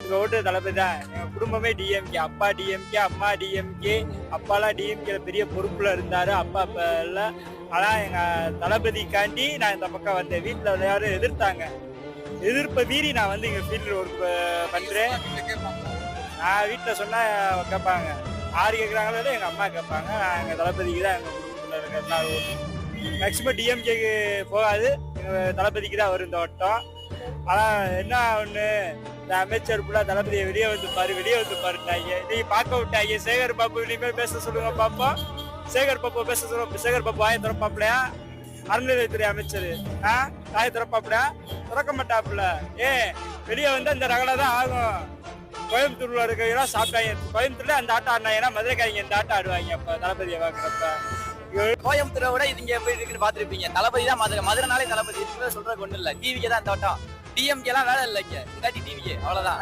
இங்க ஓட்டு தளபதி தான். எங்க குடும்பமே டிஎம்கே. அப்பா டிஎம்கே, அம்மா டிஎம்கே. அப்பாலாம் டிஎம்கேல பெரிய பொறுப்புல இருந்தாரு. அப்பா அப்ப இல்ல. ஆனா எங்க தளபதிக்காண்டி நான் இந்த பக்கம் வந்தேன். வீட்டுல எல்லாரும் எதிர்த்தாங்க. எதிர்ப்பை மீறி நான் வந்து இங்க ஃபீல்டு ஒர்க் பண்றேன். நான் வீட்டுல சொன்னா கேட்பாங்க. யாரு கேட்கறாங்களோ எங்க அம்மா கேட்பாங்க. நான் எங்க தளபதிக்கு தான் எங்க குடும்பத்துல இருக்க எல்லாரும் ஓட்டு. மேக்சிமம் டிஎம்கேக்கு போகாது. எங்க தளபதிக்கு தான் வரும் இந்த வட்டம். ஆனா என்ன ஒண்ணு, இந்த அமைச்சர் ஃபுல்லா தளபதியை வெளியே வந்து பாருட்டாங்க. நீ பார்க்க விட்டாங்க. சேகர் பாபு இனிமேல் பேச சொல்லுங்க பாப்போம். சேகர் பாபு பேச சொல்லுங்க. சேகர் பாபு வாயை திறப்பாப்லையா? அறநிலையத்துறை அமைச்சர் வாயை திறப்பாப்லையா? திறக்க மாட்டாப்புல. வெளியே வந்து அந்த ரகலை தான் ஆகும். கோயம்புத்தூர்ல இருக்கிறவங்க சாப்பிட்டாங்க. கோயம்புத்தூர்ல அந்த ஆட்டம் ஆடினாங்கன்னா மதுரைக்காரங்க இந்த ஆட்டம் ஆடுவாங்க. அப்ப தளபதியை வாங்குறப்ப கோயம்புத்தூரை விட இது இங்க எப்படி இருக்குன்னு பாத்துருப்பீங்க. தளபதி தான் மதுரைனாலே தளபதி. சொல்றதுக்கு ஒண்ணு இல்ல. டிவிக்கே தான் தோட்டம். டிஎம்கே எல்லாம் வேலை இல்லைங்க. இல்லாட்டி டிவிக்கே அவ்வளவுதான்.